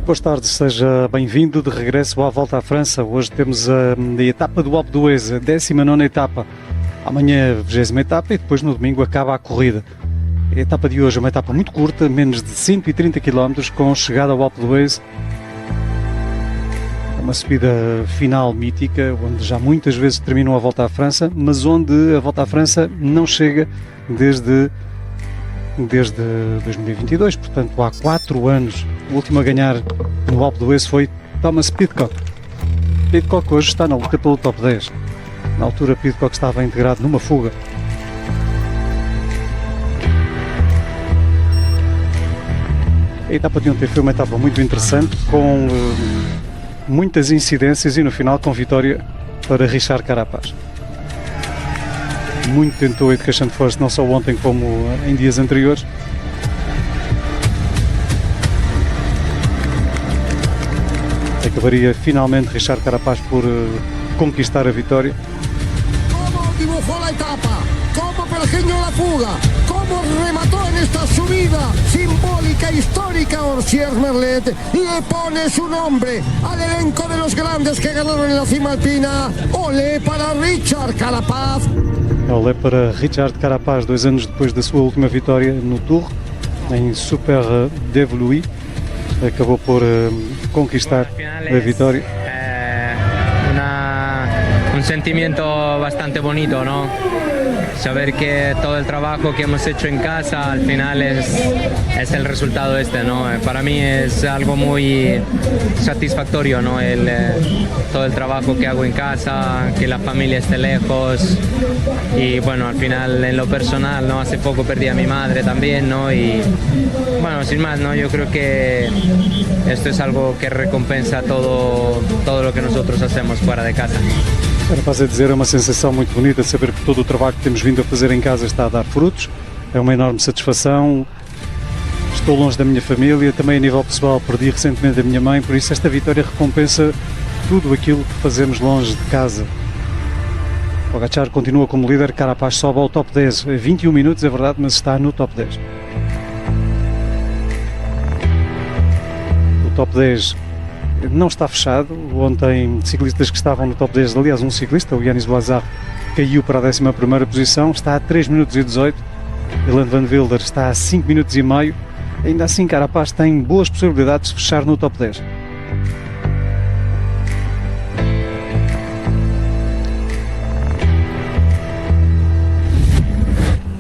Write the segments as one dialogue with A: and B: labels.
A: Boas tardes, seja bem-vindo de regresso à Volta à França. Hoje temos a etapa do Alpe d'Huez, a 19ª etapa. Amanhã a 20ª etapa e depois no domingo acaba a corrida. A etapa de hoje é uma etapa muito curta, menos de 130 km, com chegada ao Alpe d'Huez. É uma subida final mítica, onde já muitas vezes terminou a Volta à França, mas onde a Volta à França não chega desde 2022, portanto há 4 anos. O último a ganhar no Alpe d'Huez foi Thomas Pidcock. Pidcock hoje está na luta pelo top 10. Na altura Pidcock estava integrado numa fuga. A etapa de ontem foi uma etapa muito interessante, com muitas incidências e no final com vitória para Richard Carapaz. Muito tentou a Education First, não só ontem como em dias anteriores. Acabaria finalmente Richard Carapaz por conquistar a vitória.
B: Como dibujó la etapa, como pergeñó la fuga, como remató en esta subida simbólica, histórica Orsier Merlet y le pone su nombre al elenco de los grandes que ganaron en la cima alpina. Olé para Richard Carapaz.
A: Olé para Richard Carapaz, 2 anos depois da sua última vitória no Tour, em Super Devoluy. Acabou por conquistar a vitória.
C: Un sentimiento bastante bonito, ¿no? Saber que todo el trabajo que hemos hecho en casa al final es el resultado ¿no? Para mí es algo muy satisfactorio, ¿no? Todo el trabajo que hago en casa, que la familia esté lejos y bueno, al final en lo personal, ¿no? Hace poco perdí a mi madre también, ¿no? Y bueno, sin más, ¿no? Yo creo que esto es algo que recompensa todo lo que nosotros hacemos fuera de casa.
A: Carapaz a dizer, é uma sensação muito bonita saber que todo o trabalho que temos vindo a fazer em casa está a dar frutos. É uma enorme satisfação. Estou longe da minha família, também a nível pessoal perdi recentemente a minha mãe, por isso esta vitória recompensa tudo aquilo que fazemos longe de casa. Pogačar continua como líder, Carapaz sobe ao top 10. 21 minutos, é verdade, mas está no top 10. O top 10 não está fechado. Ontem ciclistas que estavam no top 10, aliás um ciclista, o Yanis Boazar, caiu para a 11ª posição, está a 3 minutos e 18. Ilan Van Wilder está a 5 minutos e meio. Ainda assim Carapaz tem boas possibilidades de fechar no top 10.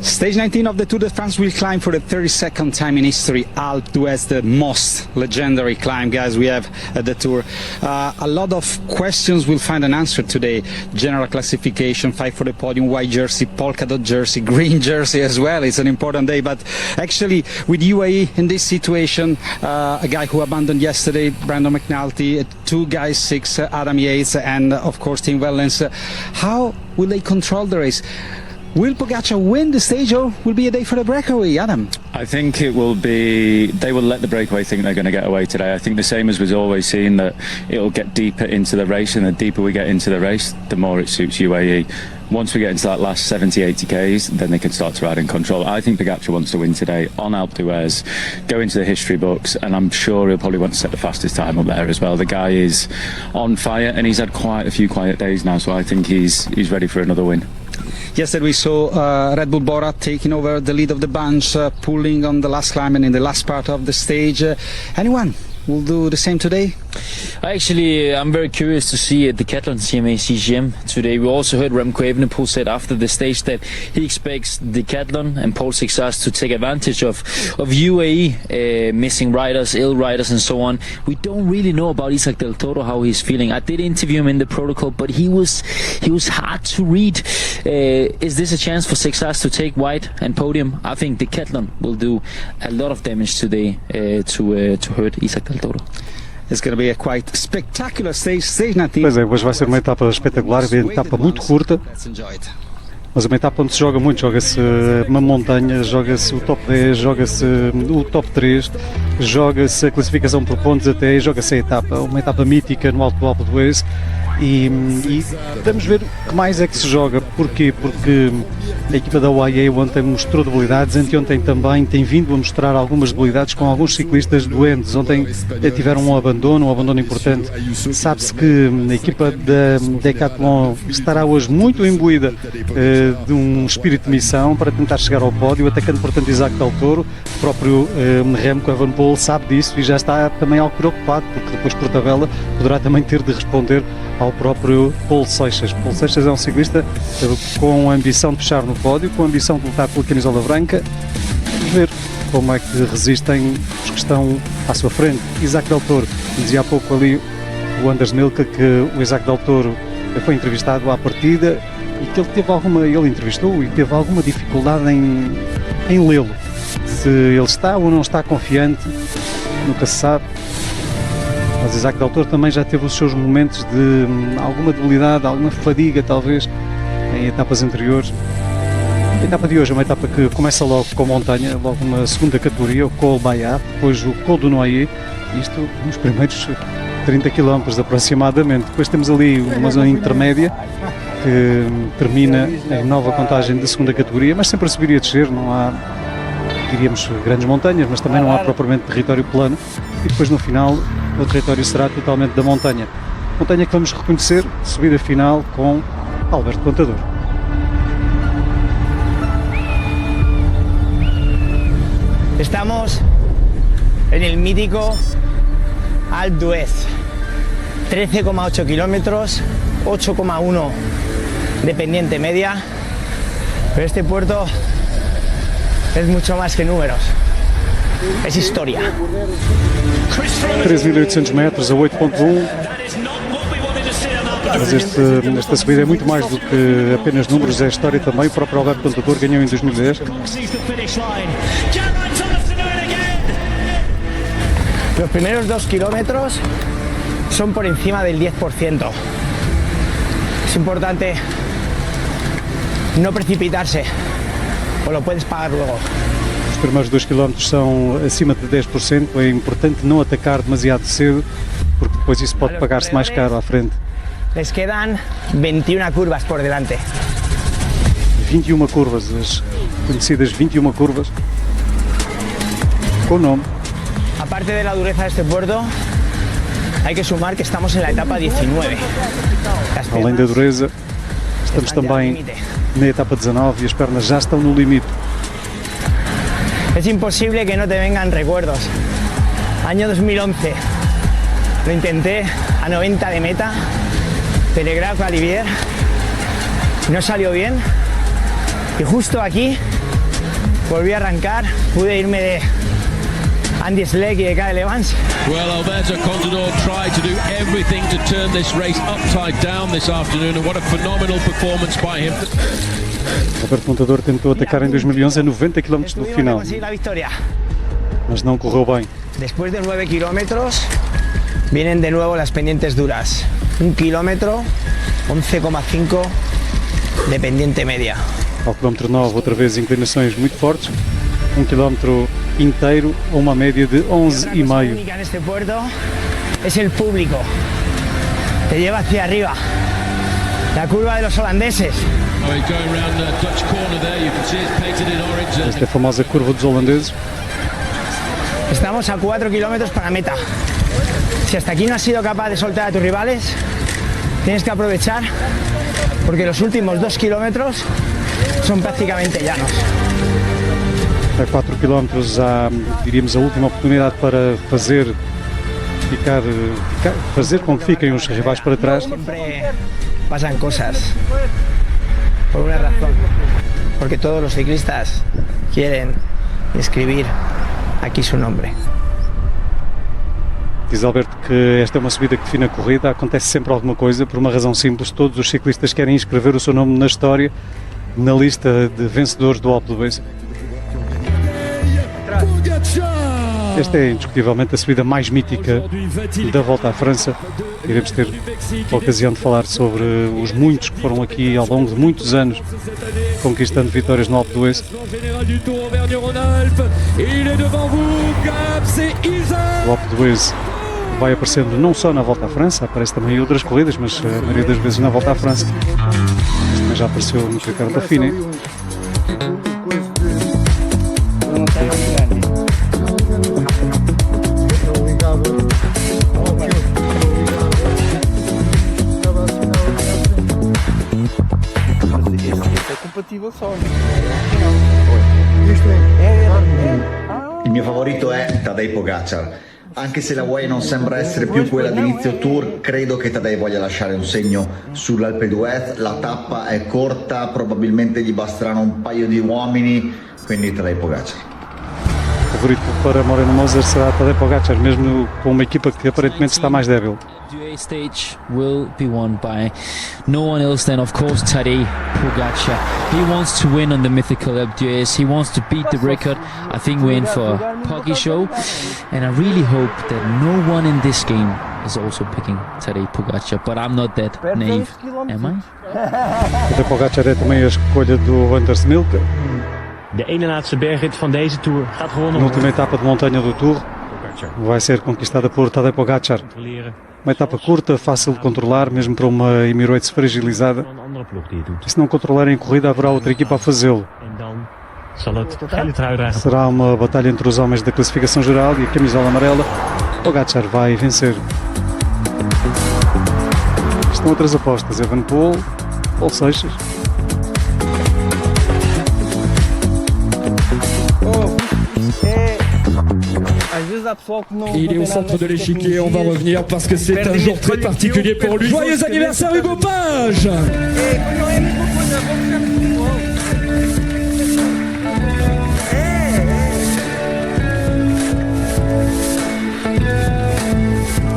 D: Stage 19 of the Tour de France will climb for the 32nd time in history Alpe d'Huez, the most legendary climb, guys, we have at the Tour. A lot of questions will find an answer today. General classification, fight for the podium, white jersey, polka dot jersey, green jersey as well. It's an important day, but actually with UAE in this situation, a guy who abandoned yesterday, Brandon McNulty, 2 guys, 6, Adam Yates, and of course Tim Wellens. How will they control the race? Will Pogačar win the stage or will be a day for the breakaway, Adam?
E: I think it will be, they will let the breakaway think they're going to get away today. I think the same as we've always seen, that it'll get deeper into the race, and the deeper we get into the race, the more it suits UAE. Once we get into that last 70, 80 Ks, then they can start to ride in control. I think Pogačar wants to win today on Alpe d'Huez, go into the history books, and I'm sure he'll probably want to set the fastest time up there as well. The guy is on fire, and he's had quite a few quiet days now, so I think he's ready for another win.
D: Yesterday we saw Red Bull Bora taking over the lead of the bunch, pulling on the last climb and in the last part of the stage. Anyone will do the same today?
F: Actually, I'm very curious to see Decathlon CMA CGM today. We also heard Remco Evenepoel said after the stage that he expects Decathlon and Paul Sixas to take advantage of UAE missing riders, ill riders and so on. We don't really know about Isaac Del Toro, how he's feeling. I did interview him in the protocol, but he was hard to read. Is this a chance for Sixas to take white and podium? I think Decathlon will do a lot of damage today to hurt Isaac Del Toro.
D: It's going to be a quite spectacular stage 19.
A: Pois é, hoje vai ser uma etapa espetacular, uma etapa muito curta, mas uma etapa onde se joga muito, joga-se uma montanha, joga-se o top 10, joga-se o top 3, joga-se a classificação por pontos até, joga-se a etapa, uma etapa mítica no Alto do Alpe d'Huez. E vamos ver que mais é que se joga. Porquê? Porque a equipa da UAE ontem mostrou debilidades, anteontem também tem vindo a mostrar algumas debilidades com alguns ciclistas doentes. Ontem tiveram um abandono importante. Sabe-se que a equipa da Decathlon estará hoje muito imbuída de um espírito de missão para tentar chegar ao pódio, atacando portanto Isaac Del Toro. O próprio Remco Evenepoel sabe disso e já está também algo preocupado, porque depois por tabela poderá também ter de responder ao próprio Paulo Seixas. Paulo Seixas é um ciclista com a ambição de fechar no pódio, com a ambição de lutar pela camisola branca. Vamos ver como é que resistem os que estão à sua frente. Isaac Del Toro, dizia há pouco ali o Anders Milka que o Isaac Del Toro foi entrevistado à partida e que ele entrevistou e teve alguma dificuldade em lê-lo. Se ele está ou não está confiante, nunca se sabe. Mas Isaac Del Toro também já teve os seus momentos de alguma debilidade, alguma fadiga talvez em etapas anteriores. A etapa de hoje é uma etapa que começa logo com montanha, logo uma segunda categoria, o Col Bayat, depois o Col do Noyer, isto nos primeiros 30 km aproximadamente. Depois temos ali uma zona intermédia que termina em nova contagem de segunda categoria, mas sempre a subir e a descer, não há, diríamos, grandes montanhas, mas também não há propriamente território plano. E depois no final o território será totalmente da montanha. Montanha que vamos reconhecer, subida final com Alberto Contador.
G: Estamos en el mítico Alpe d'Huez, 13,8 kilómetros, 8,1 de pendiente media, pero este puerto es mucho más que números, es historia.
A: 3.800 metros a 8.1. Mas esta subida é muito mais do que apenas números, é história também. O próprio Alberto Contador ganhou em 2010.
G: Los primeros 2 kilómetros son por encima del 10%. Es importante no precipitarse o lo puedes pagar luego.
A: Os primeiros 2 km são acima de 10%. É importante não atacar demasiado cedo, porque depois isso pode pagar-se mais caro à frente.
G: Les quedan 21 curvas por delante.
A: 21 curvas, as conhecidas 21 curvas, com nome.
G: Aparte de la dureza de este puerto, hay que sumar que estamos en la etapa 19.
A: Além da dureza, estamos também na etapa 19 e as pernas já estão no limite.
G: Es imposible que no te vengan recuerdos. Año 2011, lo intenté a 90 de meta, Telegraph Galibier, no salió bien y justo aquí volví a arrancar, pude irme de Andy Schleck y de Kyle Evans.
H: Well, Alberto Contador tried to do everything to turn this race upside down this afternoon, and what a phenomenal performance by him.
A: Alberto Contador tentou atacar em 2011 a 90 km do final, mas não correu bem.
G: Después de 9 kilómetros vienen de nuevo las pendientes duras. 1 kilómetro, 11,5 de pendiente media.
A: Ao quilómetro 9, outra vez inclinações muito fortes. 1 km inteiro a uma média de 11,5.
G: La única en este puerto es el público. Te lleva hacia arriba. La curva de los holandeses.
A: Esta é a famosa curva dos holandeses.
G: Estamos a 4 kilómetros para meta. Si hasta aquí no has sido capaz de soltar a tus rivales, tienes que aprovechar porque los últimos 2 kilómetros son prácticamente llanos.
A: A 4 km há, diríamos, a última oportunidade para fazer com que fiquem os rivais para trás.
G: Siempre pasan cosas por una razón, porque todos los ciclistas quieren escribir aqui su nombre.
A: Diz Alberto que esta é uma subida que define a corrida, acontece sempre alguma coisa, por uma razão simples: todos os ciclistas querem escrever o seu nome na história, na lista de vencedores do Alpe d'Huez. Esta é indiscutivelmente a subida mais mítica da Volta à França. Iremos ter a ocasião de falar sobre os muitos que foram aqui ao longo de muitos anos conquistando vitórias no Alpe d'Huez. O Alpe d'Huez vai aparecendo não só na Volta à França, aparece também em outras corridas, mas a maioria das vezes na Volta à França. Mas também já apareceu no Ricardo Dauphiné.
I: Il mio favorito è Tadej Pogacar. Anche se la UAE non sembra essere più quella d'inizio tour, credo che Tadej voglia lasciare un segno sull'Alpe d'Huez. La tappa è corta, probabilmente gli basteranno un paio di uomini, quindi Tadej Pogacar.
A: O favorito para Moreno Moser será Tadej Pogacar, mesmo com uma equipa que aparentemente está mais débil.
F: The stage will be won by no one else than, of course, Tadej Pogacar. He wants to win on the mythical Alpe d'Huez. He wants to beat the record. I think we're in for a Poggy show, and I really hope that no one in this game is also picking Tadej Pogacar. But I'm not that naive, am I?
A: Tadej Pogacar é também a escolha do Anders Milke.
J: De ene laatste bergrit van deze Tour gaat gewonnen
A: Na última etapa de montanha do Tour vai ser conquistada por Tadej Pogacar. Uma etapa curta, fácil de controlar, mesmo para uma Emirates fragilizada. E se não controlarem a corrida, haverá outra equipa a fazê-lo. Será uma batalha entre os homens da classificação geral e a camisola amarela. Pogacar vai vencer. Estão outras apostas. Evenepoel, Paul Seixas.
K: Il est au centre de l'échiquier, on va revenir parce que c'est un jour très particulier pour lui. Joyeux anniversaire Hugo Page!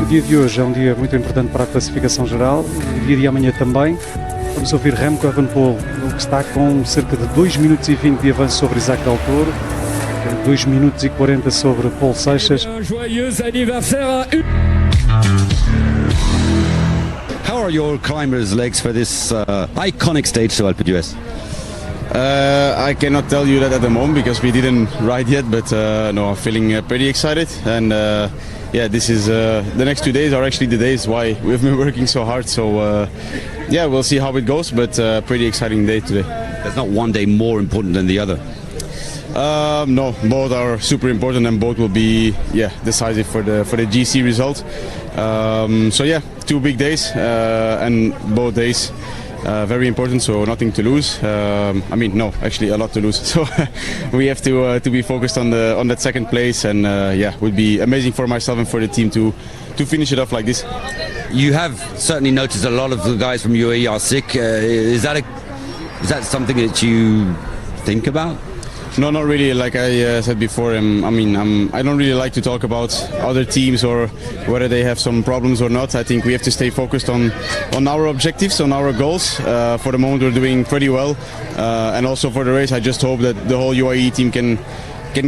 A: O dia de hoje é um dia muito importante para a classificação geral, o dia de amanhã também. Vamos ouvir Remco Evenepoel, que está com cerca de 2 minutos e 20 de avanço sobre Isaac Del Toro. 2 minutos e 40 sobre Paul Seixas.
K: Joyeux anniversaire à Hugo!
L: How are your climbers' legs for this iconic stage to Alpe d'Huez?
M: I cannot tell you that at the moment because we didn't ride yet, but no, I'm feeling pretty excited, and yeah, this is the next 2 days are actually the days why we've been working so hard. So yeah, we'll see how it goes, but pretty exciting day today.
L: There's not one day more important than the other.
M: No, both are super important and both will be decisive for the GC result. So yeah, 2 big days and both days very important. So nothing to lose. I mean, no, actually a lot to lose. So we have to be focused on that second place, and yeah, would be amazing for myself and for the team to finish it off like this.
L: You have certainly noticed a lot of the guys from UAE are sick. Is that something that you think about?
M: No, not really. Like I said before, I don't really like to talk about other teams or whether they have some problems or not. I think we have to stay focused on our objectives, on our goals. For the moment, we're doing pretty well, and also for the race, I just hope that the whole UAE team can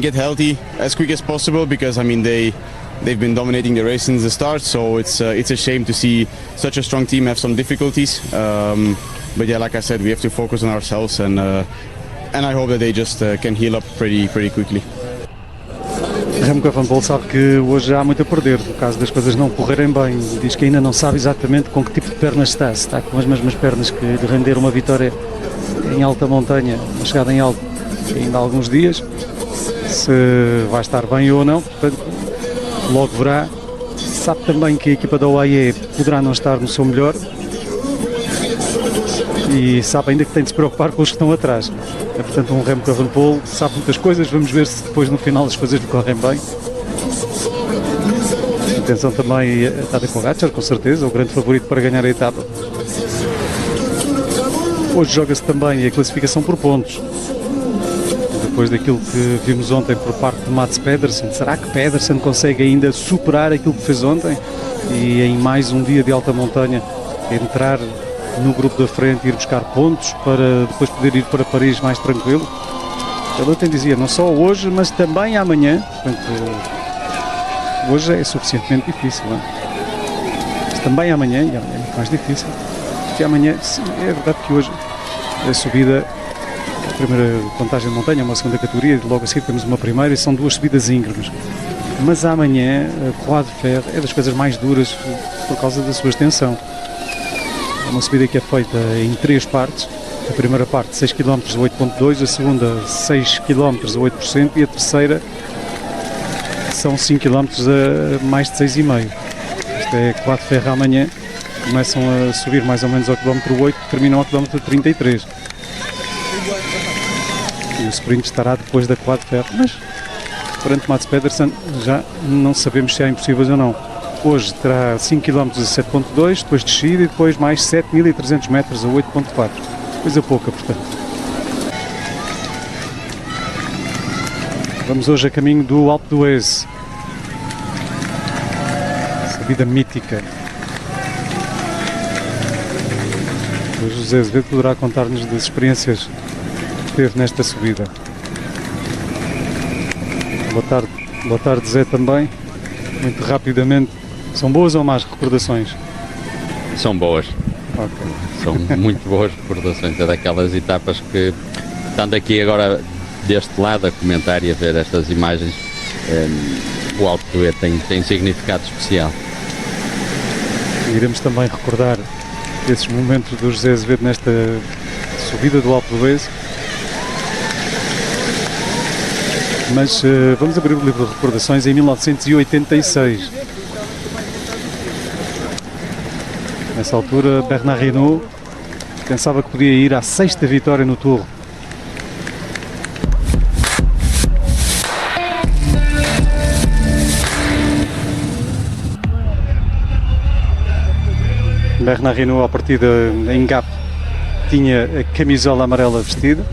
M: get healthy as quick as possible, because I mean they've been dominating the race since the start. So it's a shame to see such a strong team have some difficulties. But yeah, like I said, we have to focus on ourselves, and I hope that they just can heal up pretty quickly.
A: Remco Evenepoel sabe que hoje há muito a perder, no caso das coisas não correrem bem. Diz que ainda não sabe exatamente com que tipo de pernas está. Se está com as mesmas pernas que lhe render uma vitória em alta montanha, uma chegada em alto ainda há alguns dias. Se vai estar bem ou não, portanto, logo verá. Sabe também que a equipa da UAE poderá não estar no seu melhor. E sabe ainda que tem de se preocupar com os que estão atrás. É, portanto, um Remco Evenepoel sabe muitas coisas. Vamos ver se depois no final as coisas lhe correm bem. Atenção também a Tadej Pogacar, com certeza, o grande favorito para ganhar a etapa. Hoje joga-se também a classificação por pontos. Depois daquilo que vimos ontem por parte de Mats Pedersen, será que Pedersen consegue ainda superar aquilo que fez ontem? E em mais um dia de alta montanha entrar no grupo da frente e ir buscar pontos para depois poder ir para Paris mais tranquilo? Ele ontem dizia, não só hoje, mas também amanhã. Portanto, hoje é suficientemente difícil, não é? Mas também amanhã, e amanhã é muito mais difícil. Porque amanhã, sim, é verdade que hoje a subida, a primeira contagem de montanha, uma segunda categoria, logo a seguir temos uma primeira, e são 2 subidas íngremes. mas amanhã a Croix de Fer é das coisas mais duras por causa da sua extensão. É uma subida que é feita em 3 partes. A primeira parte 6 km a 8.2, a segunda 6 km a 8% e a terceira são 5 km a mais de 6,5. Isto é Croix de Fer amanhã. Começam a subir mais ou menos ao quilómetro 8, terminam ao quilómetro 33. E o sprint estará depois da Croix de Fer, mas perante Mats Pedersen já não sabemos se há impossíveis ou não. Hoje terá 5 km a 7.2, depois descida e depois mais 7.300 metros a 8.4. Coisa pouca, portanto. Vamos hoje a caminho do Alpe d'Huez. Subida mítica. O José Azevedo poderá contar-nos das experiências que teve nesta subida. Boa tarde Zé também. Muito rapidamente, são boas ou más recordações?
N: São boas.
A: Okay.
N: São muito boas recordações. É daquelas etapas que, estando aqui agora deste lado a comentar e a ver estas imagens, o Alpe d'Huez tem significado especial.
A: Iremos também recordar esses momentos do José Azevedo nesta subida do Alpe d'Huez. Mas vamos abrir o livro de recordações em 1986. Nessa altura, Bernard Hinault pensava que podia ir à 6ª vitória no Tour. Bernard Hinault, à partida em Gap, tinha a camisola amarela vestida.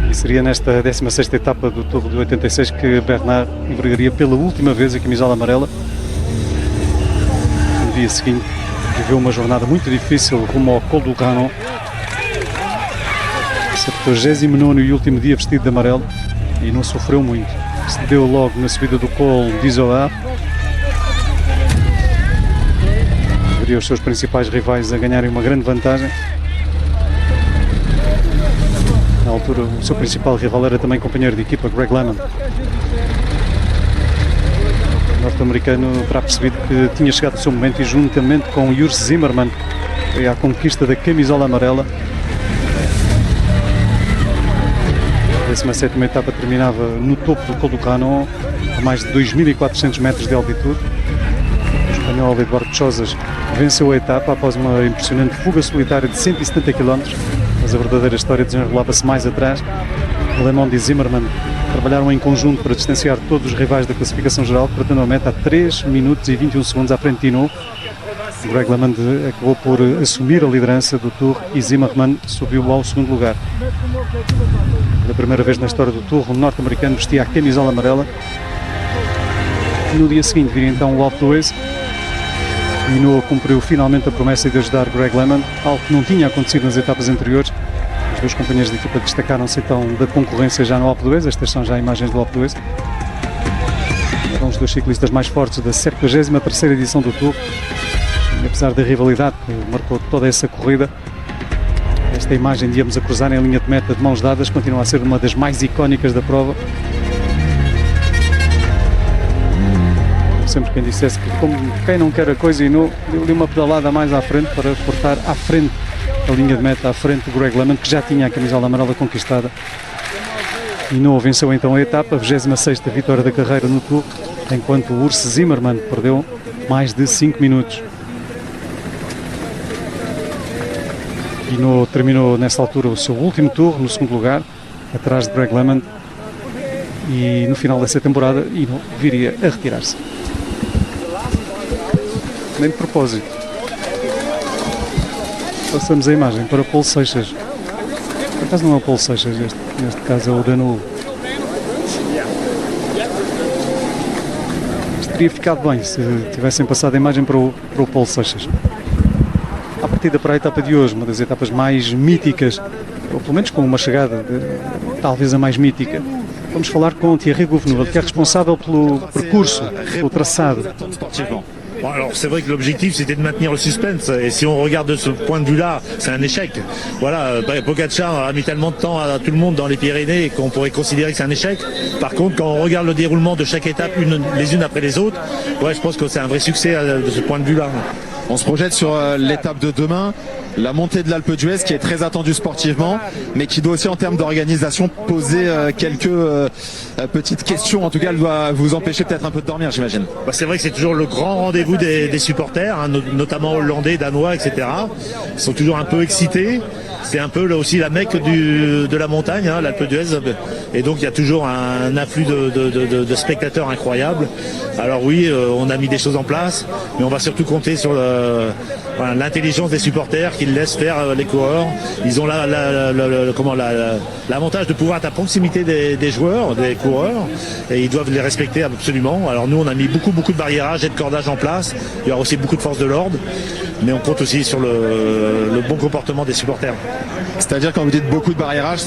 A: E seria nesta 16ª etapa do Tour de 86 que Bernard envergaria pela última vez a camisola amarela. No dia seguinte, viveu uma jornada muito difícil rumo ao Col du Granon. Seu 29º e último dia vestido de amarelo e não sofreu muito. Se deu logo na subida do Col d'Izoard. Veria os seus principais rivais a ganharem uma grande vantagem. Na altura, o seu principal rival era também companheiro de equipa, Greg LeMond. O norte-americano terá percebido que tinha chegado o seu momento e, juntamente com Urs Zimmermann, foi à conquista da camisola amarela. A 17ª etapa terminava no topo do Col du Granon, a mais de 2.400 metros de altitude. O espanhol Eduardo Chozas venceu a etapa após uma impressionante fuga solitária de 170 km, mas a verdadeira história desenrolava-se mais atrás. LeMond e Zimmermann trabalharam em conjunto para distanciar todos os rivais da classificação geral, portando a meta a 3 minutos e 21 segundos à frente de Hinault. Greg LeMond acabou por assumir a liderança do Tour e Zimmermann subiu ao segundo lugar. Pela primeira vez na história do Tour, o norte-americano vestia a camisola amarela. No dia seguinte viria então o Alpe d'Huez. Hinault cumpriu finalmente a promessa de ajudar Greg LeMond, algo que não tinha acontecido nas etapas anteriores. Os dois companheiros de equipa destacaram-se então da concorrência já no Alpe d'Huez. Estas são já imagens do Alpe d'Huez. Eram os dois ciclistas mais fortes da 73ª edição do Tour. E apesar da rivalidade que marcou toda essa corrida, esta imagem de ambos a cruzarem a linha de meta de mãos dadas continua a ser uma das mais icónicas da prova. Sempre quem dissesse que, como quem não quer a coisa, e não deu-lhe uma pedalada mais à frente para portar à frente a linha de meta, à frente do Greg LeMond, que já tinha a camisola amarela conquistada. Hinault venceu então a etapa, a 26ª vitória da carreira no Tour, enquanto o Urs Zimmermann perdeu mais de 5 minutos. Hinault terminou nessa altura o seu último Tour no segundo lugar, atrás de Greg LeMond, e no final dessa temporada Hinault viria a retirar-se. Nem de propósito. Passamos a imagem para Paulo Seixas. Por acaso não é o Paulo Seixas, neste caso é o Danilo. Isto teria ficado bem se tivessem passado a imagem para o Paulo Seixas. À partida para a etapa de hoje, uma das etapas mais míticas, ou pelo menos com uma chegada talvez a mais mítica. Vamos falar com Thierry Gouvenou, que é responsável pelo percurso, pelo traçado.
O: Bon, alors c'est vrai que l'objectif c'était de maintenir le suspense et si on regarde de ce point de vue-là, c'est un échec. Voilà, Pogačar a mis tellement de temps à tout le monde dans les Pyrénées qu'on pourrait considérer que c'est un échec. Par contre, quand on regarde le déroulement de chaque étape les unes après les autres, ouais, je pense que c'est un vrai succès de ce point de vue-là.
P: On se projette sur l'étape de demain, la montée de l'Alpe d'Huez qui est très attendue sportivement, mais qui doit aussi en termes d'organisation poser quelques petites questions. En tout cas, elle doit vous empêcher peut-être un peu de dormir, j'imagine.
O: Bah, c'est vrai que c'est toujours le grand rendez-vous des supporters, hein, notamment hollandais, danois, etc. Ils sont toujours un peu excités. C'est un peu là aussi la Mecque de la montagne, hein, l'Alpe d'Huez, et donc il y a toujours un afflux de spectateurs incroyable. Alors oui, on a mis des choses en place, mais on va surtout compter sur l'intelligence des supporters qui laissent faire les coureurs. Ils ont l'avantage de pouvoir être à proximité des joueurs, des coureurs, et ils doivent les respecter absolument. Alors nous, on a mis beaucoup de barriérage et de cordage en place. Il y aura aussi beaucoup de forces de l'ordre, mais on compte aussi sur le bon comportement des supporters.
P: C'est-à-dire quand vous dites beaucoup de barriérage,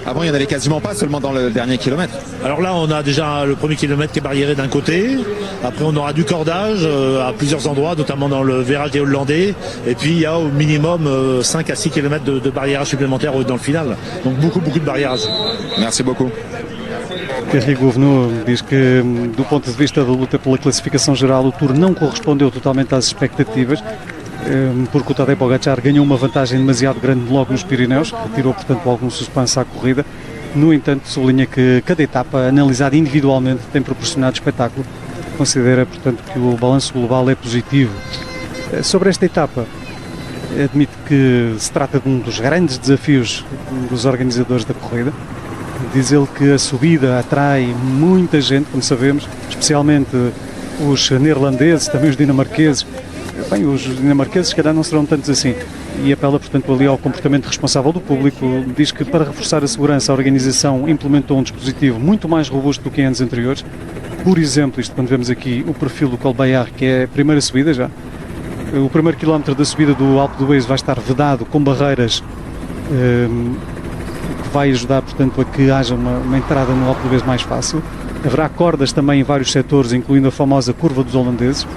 P: avant il n'y en avait quasiment pas, seulement dans le dernier kilomètre.
O: Alors là on a déjà le premier kilomètre qui est barriéré d'un côté, après on aura du cordage à plusieurs endroits, notamment dans le virage des Hollandais, et puis il y a au minimum 5 à 6 km de barriérage supplémentaires dans le final. Donc beaucoup de barriérage.
P: Merci beaucoup.
A: Thierry Gouvenou diz que, do ponto de vista da luta pela classificação geral, o Tour não correspondeu totalmente às expectativas, porque o Tadej Pogačar ganhou uma vantagem demasiado grande logo nos Pirineus, retirou, portanto, algum suspense à corrida. No entanto, sublinha que cada etapa, analisada individualmente, tem proporcionado espetáculo. Considera, portanto, que o balanço global é positivo. Sobre esta etapa, admite que se trata de um dos grandes desafios dos organizadores da corrida. Diz ele que a subida atrai muita gente, como sabemos, especialmente os neerlandeses, também os dinamarqueses. Bem, os dinamarqueses se calhar não serão tantos assim, e apela portanto ali ao comportamento responsável do público. Diz que para reforçar a segurança a organização implementou um dispositivo muito mais robusto do que em anos anteriores. Por exemplo, isto quando vemos aqui o perfil do Col Bayard, que é a primeira subida já, o primeiro quilómetro da subida do Alpe d'Huez vai estar vedado com barreiras, que vai ajudar portanto a que haja uma entrada no Alpe d'Huez mais fácil. Haverá cordas também em vários setores, incluindo a famosa curva dos holandeses,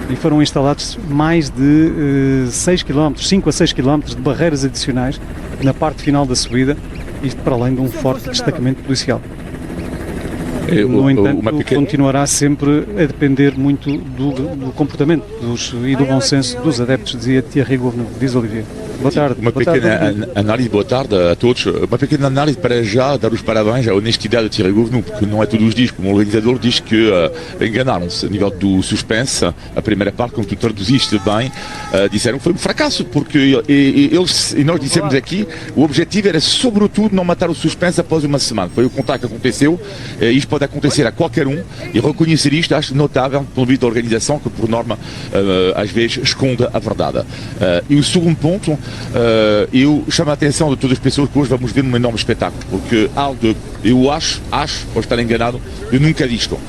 A: e foram instalados mais de 5 a 6 km de barreiras adicionais na parte final da subida, isto para além de um forte destacamento policial. No entanto, continuará sempre a depender muito do comportamento e do bom senso dos adeptos, dizia Thierry Gouvenou. Diz Olivier. Boa tarde.
Q: Uma pequena análise, boa tarde a todos. Uma pequena análise para já dar os parabéns à honestidade de Thierry Gouvenou, porque não é todos os dias, como o organizador diz que enganaram-se a nível do suspense. A primeira parte, como tu traduziste bem, disseram que foi um fracasso, porque eles, e nós dissemos aqui, o objetivo era sobretudo não matar o suspense após uma semana. Foi o contacto que aconteceu, isto pode acontecer a qualquer um, e reconhecer isto acho notável pelo visto da organização, que por norma às vezes esconde a verdade. E o segundo ponto, eu chamo a atenção de todas as pessoas que hoje vamos ver um enorme espetáculo, porque eu acho, posso estar enganado, eu nunca vi isto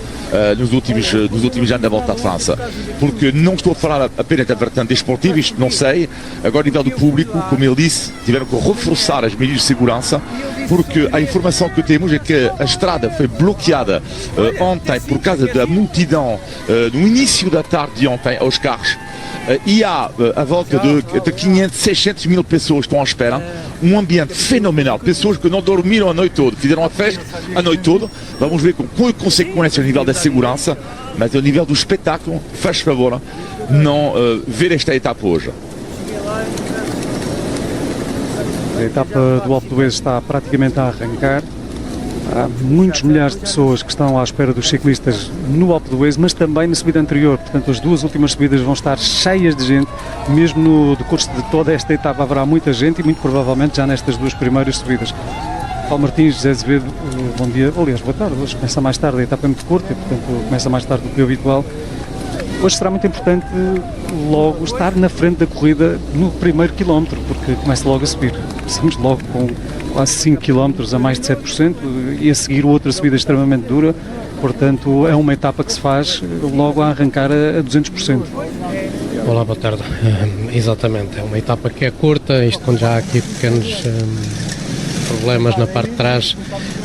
Q: nos últimos anos da Volta à França, porque não estou a falar apenas da vertente desportiva, isto não sei, agora a nível do público, como ele disse, tiveram que reforçar as medidas de segurança, porque a informação que temos é que a estrada foi bloqueada ontem por causa da multidão no início da tarde de ontem aos carros. E há à volta de 500, 600 mil pessoas que estão à espera, um ambiente fenomenal, pessoas que não dormiram a noite toda, fizeram a festa a noite toda. Vamos ver com consequências a nível da segurança, mas a nível do espetáculo, faz favor, não ver esta etapa hoje.
A: A etapa do Alpe d'Huez está praticamente a arrancar. Há muitos milhares de pessoas que estão à espera dos ciclistas no Alpe d'Huez, mas também na subida anterior. Portanto, as duas últimas subidas vão estar cheias de gente. Mesmo no decurso de toda esta etapa haverá muita gente e muito provavelmente já nestas duas primeiras subidas. Paulo Martins, José Azevedo, bom dia. Aliás, boa tarde. Hoje começa mais tarde, a etapa é muito curta, portanto começa mais tarde do que o habitual. Hoje será muito importante logo estar na frente da corrida no primeiro quilómetro, porque começa logo a subir. Começamos logo com quase 5 km a mais de 7% e a seguir outra subida extremamente dura, portanto é uma etapa que se faz logo a arrancar a 200%.
R: Olá, boa tarde. Exatamente, é uma etapa que é curta, isto quando já há aqui pequenos problemas na parte de trás,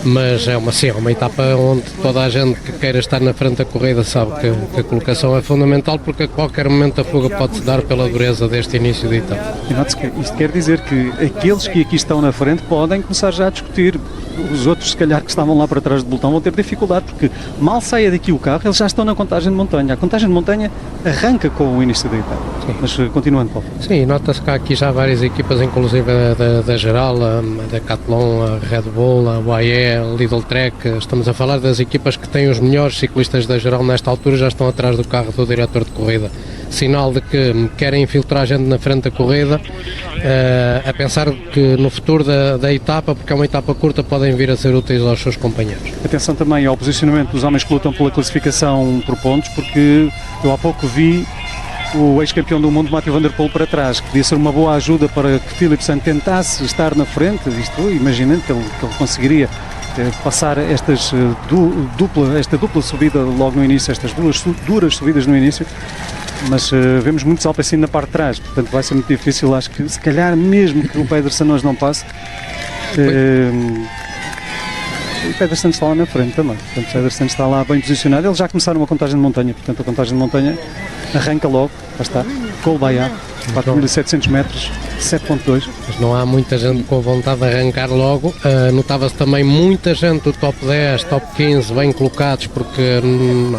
R: mas é uma etapa onde toda a gente que queira estar na frente da corrida sabe que a colocação é fundamental, porque a qualquer momento a fuga pode-se dar pela dureza deste início de etapa.
A: Isto quer dizer que aqueles que aqui estão na frente podem começar já a discutir. Os outros, se calhar, que estavam lá para trás do pelotão vão ter dificuldade, porque mal saia daqui o carro, eles já estão na contagem de montanha. A contagem de montanha arranca com o início da etapa. Mas continuando, Paulo.
R: Sim, nota-se que há aqui já várias equipas, inclusive da Geral, a Decathlon, a Red Bull, a UAE, a Lidl Trek. Estamos a falar das equipas que têm os melhores ciclistas da Geral nesta altura, já estão atrás do carro do diretor de corrida. Sinal de que querem infiltrar a gente na frente da corrida, a pensar que no futuro da etapa, porque é uma etapa curta, podem vir a ser úteis aos seus companheiros.
A: Atenção também ao posicionamento dos homens que lutam pela classificação por pontos, porque eu há pouco vi o ex-campeão do mundo, Mathieu Van Der Poel, para trás, que podia ser uma boa ajuda para que Philipsen tentasse estar na frente, imaginando que ele conseguiria passar esta dupla subida logo no início, estas duras subidas no início, mas vemos muitos Alpecin na parte de trás, portanto vai ser muito difícil. Acho que se calhar mesmo que o Pedersen hoje não passe, o Pedersen está lá na frente também, portanto o Pedersen está lá bem posicionado. Eles já começaram a contagem de montanha, portanto a contagem de montanha arranca logo, lá está, Col Bayard, 4.700 metros, 7.2.
R: Mas não há muita gente com vontade de arrancar logo. Notava-se também muita gente do top 10, top 15 bem colocados, porque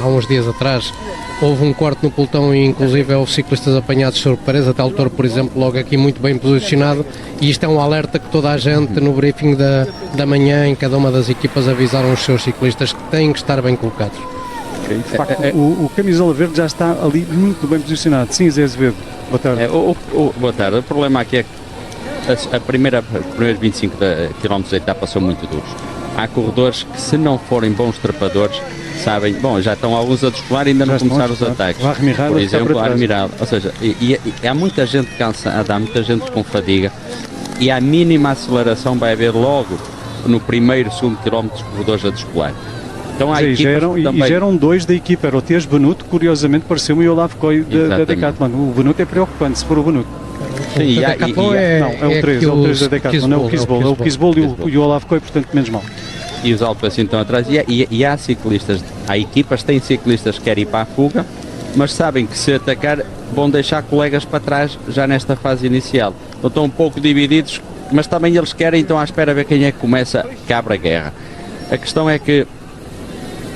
R: há uns dias atrás houve um corte no pelotão e inclusive houve ciclistas apanhados sobre paredes, até o Toro, por exemplo, logo aqui muito bem posicionado, e isto é um alerta que toda a gente no briefing da manhã em cada uma das equipas avisaram os seus ciclistas que têm que estar bem colocados.
A: De facto, o camisola verde já está ali muito bem posicionado. Sim, Zé Azevedo, boa tarde.
N: Boa tarde. O problema aqui é que os primeiros 25 km da etapa são muito duros. Há corredores que, se não forem bons trepadores, sabem, já estão alguns a descolar e ainda não começaram os ataques. Por exemplo, a Armirada. Ou seja, e há muita gente cansada, há muita gente com fadiga, e a mínima aceleração vai haver logo no primeiro, segundo quilómetro dos corredores a descolar. Então, há
A: já eram dois da equipa, era o Teas Benuto, curiosamente pareceu-me, e o Olaf Koy da Decathlon. O Benuto é preocupante, se for o Benuto.
N: Sim,
A: é o 3 da Decathlon, é o Kisbol e o Olaf Koy, portanto menos mal.
N: E os Alpecin estão atrás, e há ciclistas, há equipas, têm ciclistas que querem ir para a fuga, mas sabem que se atacar vão deixar colegas para trás já nesta fase inicial. Então estão um pouco divididos, mas também eles querem, então à espera ver quem é que começa, que abre a guerra. A questão é que,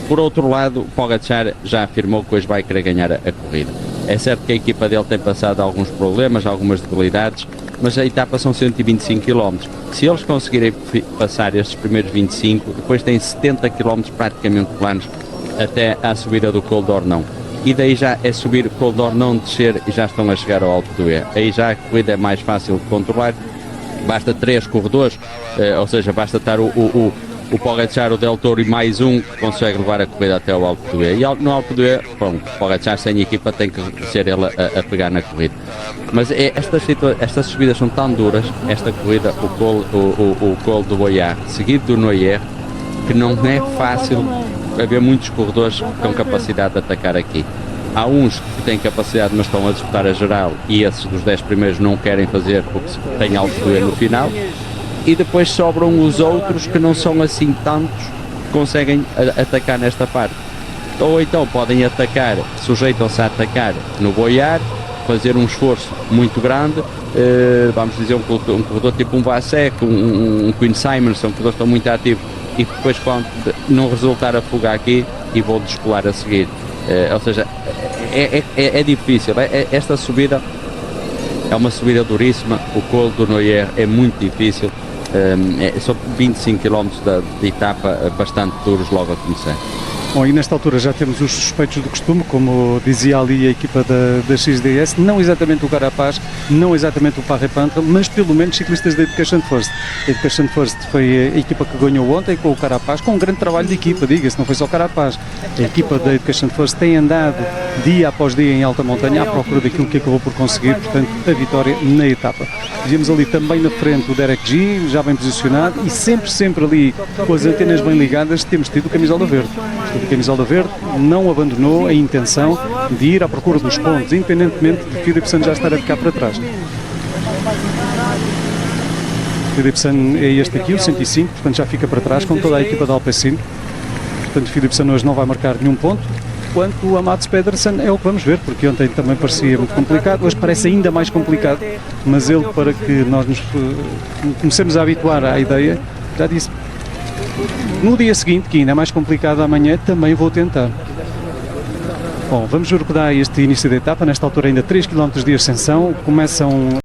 N: por outro lado, o Pogačar já afirmou que hoje vai querer ganhar a corrida. É certo que a equipa dele tem passado alguns problemas, algumas debilidades, mas a etapa são 125 km. Se eles conseguirem passar estes primeiros 25, depois têm 70 km praticamente planos até à subida do Col d'Ornon. E daí já é subir o Col d'Ornon, descer e já estão a chegar ao Alpe d'Huez. Aí já a corrida é mais fácil de controlar. Basta 3 corredores, ou seja, basta estar o Pogačar, o Del Toro e mais um que consegue levar a corrida até o Alpe d'Huez. E no Alpe d'Huez, o Pogačar sem equipa tem que ser ele a pegar na corrida. Mas estas subidas são tão duras, esta corrida, o Col do Boyard, seguido do Noyer, que não é fácil haver muitos corredores com capacidade de atacar aqui. Há uns que têm capacidade, mas estão a disputar a geral, e esses dos 10 primeiros não querem fazer porque têm Alpe d'Huez no final. E depois sobram os outros que não são assim tantos que conseguem atacar nesta parte. Ou então podem atacar, sujeitam-se a atacar no Boyard, fazer um esforço muito grande, vamos dizer um corredor tipo um Vasek, um Quinn Simmons, são corredores que estão muito ativos, e depois quando não resultar a fuga aqui e vou descolar a seguir. Ou seja, é difícil, esta subida é uma subida duríssima, o Col do Noyer é muito difícil. São 25 km de etapa bastante duros logo a começar.
A: Bom, e nesta altura já temos os suspeitos do costume, como dizia ali a equipa da XDS, não exatamente o Carapaz, não exatamente o Parrepantra, mas pelo menos ciclistas da Education First. A Education First foi a equipa que ganhou ontem com o Carapaz, com um grande trabalho de equipa, diga-se, não foi só o Carapaz. A equipa da Education First tem andado dia após dia em alta montanha à procura daquilo que acabou por conseguir, portanto, a vitória na etapa. Vimos ali também na frente o Derek G, já bem posicionado, e sempre ali com as antenas bem ligadas temos tido o Camisola Verde. O Camisola Verde não abandonou a intenção de ir à procura dos pontos, independentemente de Philipsen já estar a ficar para trás. Philipsen é este aqui, o 105, portanto já fica para trás com toda a equipa da Alpecin. Portanto, Philipsen hoje não vai marcar nenhum ponto. Quanto a Mats Pedersen é o que vamos ver, porque ontem também parecia muito complicado, hoje parece ainda mais complicado, mas ele, para que nós nos comecemos a habituar à ideia, já disse, no dia seguinte, que ainda é mais complicado amanhã, também vou tentar. Bom, vamos ver o que dá este início da etapa, nesta altura ainda 3 km de ascensão, começam